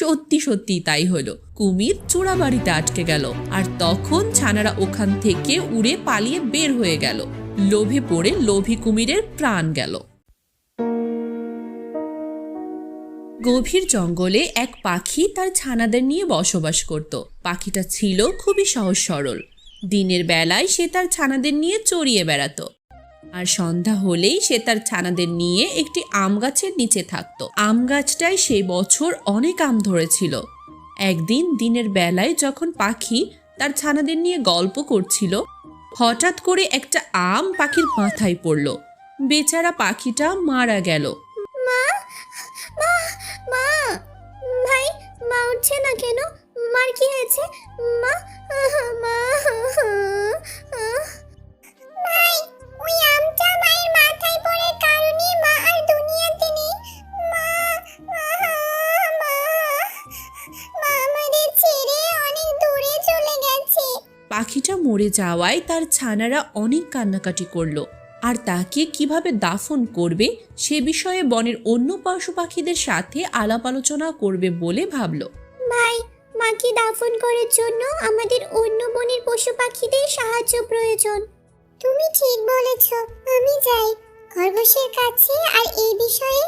সত্যি সত্যি তাই হলো। কুমির চোরাবাড়িতে আটকে গেল, আর তখন ছানারা ওখান থেকে উড়ে পালিয়ে বের হয়ে গেল। লোভে পড়ে লোভী কুমিরের প্রাণ গেল। গভীর জঙ্গলে এক পাখি তার ছানাদের নিয়ে বসবাস করত। পাখিটা ছিল খুবই সহজ সরল। দিনের বেলায় সে তার ছানাদের নিয়ে চড়িয়ে বেড়াতো, আর সন্ধ্যা হলেই সে তার ছানাদের নিয়ে একটি আম গাছের নিচে থাকতো। আম গাছটায় সেই বছর অনেক আম ধরেছিল। একদিন দিনের বেলায় যখন পাখি তার ছানাদের নিয়ে গল্প করছিল, হঠাৎ করে একটা আম পাখির মাথায় পড়ল। বেচারা পাখিটা মারা গেল। মা মা মা ভাই, মা উঠছে না কেন? মার কি হয়েছে? মা মা ভাই, ওই আমটা মায়ের মাথায় পড়ার কারণে মা আর দুনিয়াতে নেই। মা মা মা মা আমাদের ছেড়ে অনেক দূরে চলে গেছে। পাখিটা মরে যাওয়ায় তার ছানারা অনেক কান্নাকাটি করলো, আর তাকে কিভাবে দাফন করবে সে বিষয়ে বনের অন্য পশু পাখিদের সাথে আলাপ আলোচনা করবে বলে ভাবলো। ভাই, মাকে দাফন করার জন্য আমাদের অন্য বনের পশু পাখিদের সাহায্য প্রয়োজন। তুমি ঠিক বলেছ, আমি যাই খরগোশের কাছে আর এই বিষয়ে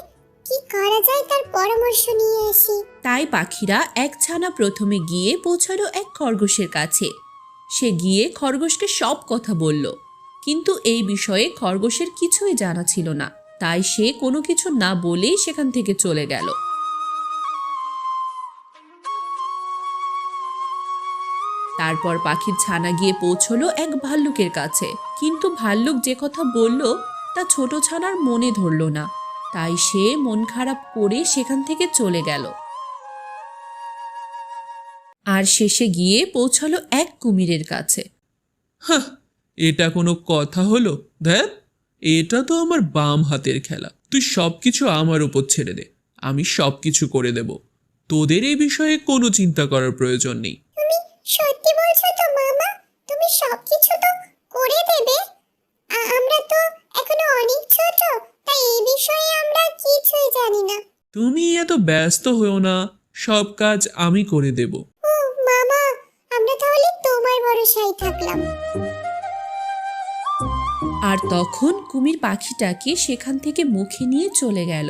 কি করা যায় তার পরামর্শ নিয়ে আসি। তাই পাখিরা এক ছানা প্রথমে গিয়ে পৌঁছালো এক খরগোশের কাছে। সে গিয়ে খরগোশকে সব কথা বলল, কিন্তু এই বিষয়ে খরগোশের কিছুই জানা ছিল না। তাই সে কোনো কিছু না বলেই সেখান থেকে চলে গেল। তারপর পাখির ছানা গিয়ে পৌঁছলো এক ভাল্লুকের কাছে, কিন্তু ভাল্লুক যে কথা বলল তা ছোট ছানার মনে ধরল না। তাই সে মন খারাপ করে সেখান থেকে চলে গেল। আর শেষে গিয়ে পৌঁছালো এক কুমিরের কাছে। হ্যাঁ, এটা কোনো কথা হলো? দেখ, এটা তো আমার বাম হাতের খেলা। তুই সবকিছু আমার উপর ছেড়ে দে, আমি সবকিছু করে দেব। তোদের এই বিষয়ে কোনো চিন্তা করার প্রয়োজন নেই। তুমি সত্যি বলছো তো মামা? তুমি সবকিছু তো করে দেবে? আমরা তো এখনো অনেক ছোট, তাই এই বিষয়ে আমরা কিছুই জানি না। তুমি এত ব্যস্ত হও না, সব কাজ আমি করে দেব। ও মামা, আমরা তাহলে তোমার ভরসায় থাকলাম। আর তখন কুমির পাখিটাকে সেখান থেকে মুখে নিয়ে চলে গেল।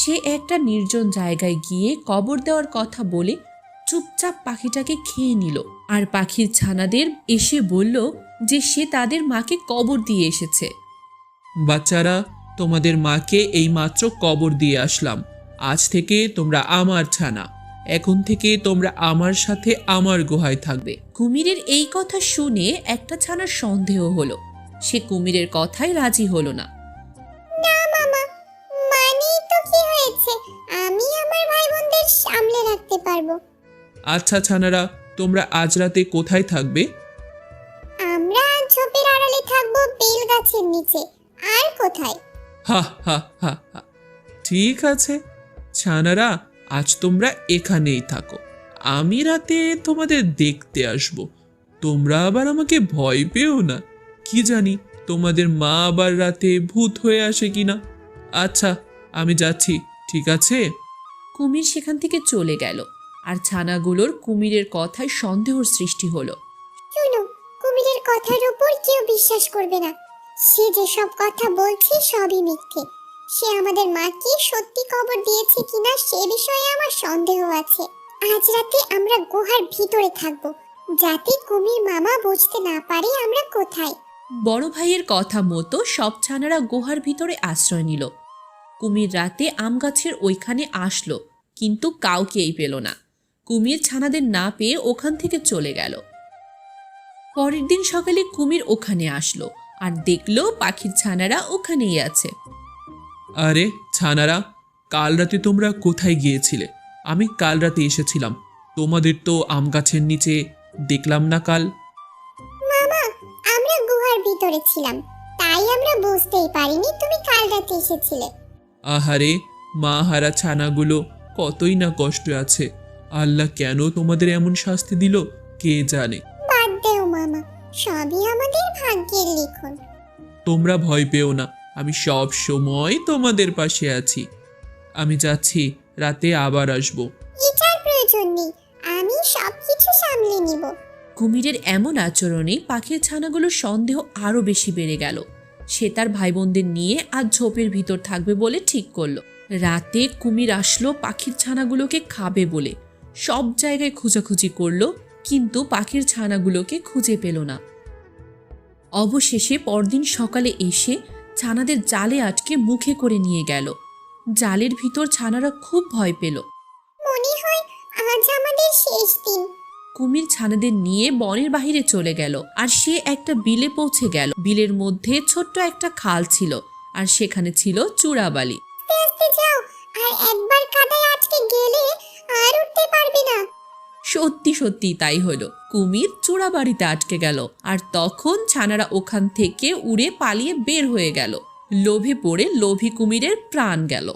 সে একটা নির্জন জায়গায় গিয়ে কবর দেওয়ার কথা বলে চুপচাপ পাখিটাকে খেয়ে নিল। আর পাখির ছানাদের এসে বলল যে সে তাদের মাকে কবর দিয়ে এসেছে। বাচ্চারা, তোমাদের মাকে এই মাত্র কবর দিয়ে আসলাম। আজ থেকে তোমরা আমার ছানা। এখন থেকে তোমরা আমার সাথে আমার গুহায় থাকবে। কুমিরের এই কথা শুনে একটা ছানার সন্দেহ হলো। সে কুমিরের কথায় রাজি হলো না। না মামা, মানে তো কি হয়েছে? আমি আমার ভাই বোনদের সামলে রাখতে পারবো। আচ্ছা ছানারা, তোমরা আজ রাতে কোথায় থাকবে? আমরা ঝোপের আড়ালে থাকবো, বেল গাছের নিচে। আর কোথায়? হা হা হা হা। ঠিক আছে ছানারা, আজ তোমরা এখানেই থাকো। আমি রাতে তোমাদের দেখতে আসব। তোমরা আবার আমাকে ভয় পেও না। কি জানি তোমাদের মা আবার রাতে ভূত হয়ে আসে কিনা। আচ্ছা, আমি যাচ্ছি, ঠিক আছে? কুমির সেখান থেকে চলে গেল, আর ছানাগুলোর কুমিরের কথায় সন্দেহর সৃষ্টি হলো। শুনো, কুমিরের কথার উপর কেউ বিশ্বাস করবে না। সে যে সব কথা বলছে সবই মিথ্যে। সে আমাদের মাকে সত্যি কবর দিয়েছে কিনা সে বিষয়ে আমার সন্দেহ আছে। আজ রাতে আমরা গুহার ভিতরে থাকবো, যাতে কুমির মামা বুঝতে না পারে আমরা কোথায়। বড় ভাইয়ের কথা মতো সব ছানারা গুহার ভিতরে আশ্রয় নিল। কুমির রাতে আম গাছের ওইখানে আসলো, কিন্তু কাউকেই পেল না। কুমির ছানাদের না পেয়ে ওখান থেকে চলে গেল। পরের দিন সকালে কুমির ওখানে আসলো, আর দেখলো পাখির ছানারা ওখানেই আছে। আরে ছানারা, কাল রাতে তোমরা কোথায় গিয়েছিলে? আমি কাল রাতে এসেছিলাম, তোমাদের তো আম গাছের নিচে দেখলাম না কাল। মামা, আমরা গুহার ভিতরে ছিলাম, তাই আমরা বুঝতেই পারিনি তুমি কাল রাতে এসেছিলে। আহারে, মা হারা ছানাগুলো কতই না কষ্ট আছে। আল্লাহ কেন তোমাদের এমন শাস্তি দিল কে জানে। বাদ দেও মামা, সবই আমাদের ভাগ্যের লিখন। তোমরা ভয় পেও না, আমি সব সময় তোমাদের পাশে আছি। আমি যাচ্ছি, রাতে আবার আসবো। এটার প্রয়োজন নেই, আমি সবকিছু সামলে নিব। কুমিরের এমন আচরণে পাখির ছানাগুলোর সন্দেহ আরো বেশি বেড়ে গেল। সে তার ভাই বোনদের নিয়ে আজ ঝোপের ভিতর থাকবে বলে ঠিক করলো। রাতে কুমির আসলো পাখির ছানাগুলোকে খাবে বলে। সব জায়গায় খোঁজাখুঁজি করলো, কিন্তু পাখির ছানাগুলোকে খুঁজে পেল না। অবশেষে পরদিন সকালে এসে ছানাদের জালে আটকে মুখে করে নিয়ে গেল। জালের ভিতর ছানারা খুব ভয় পেল। মনে হয় আজ আমাদের শেষ দিন। কুমির ছানাদের নিয়ে বনের বাহিরে চলে গেল, আর সে একটা বিলে পৌঁছে গেল। বিলের মধ্যে ছোট্ট একটা খাল ছিল, আর সেখানে ছিল চূড়াবালি। আস্তে আস্তে যাও, আর একবার কাদায় আটকে গেলে আর উঠতে পারবে না। সত্যি সত্যি তাই হলো। কুমির চূড়াবাড়িতে আটকে গেল, আর তখন ছানারা ওখান থেকে উড়ে পালিয়ে বের হয়ে গেল। লোভে পড়ে লোভী কুমিরের প্রাণ গেল।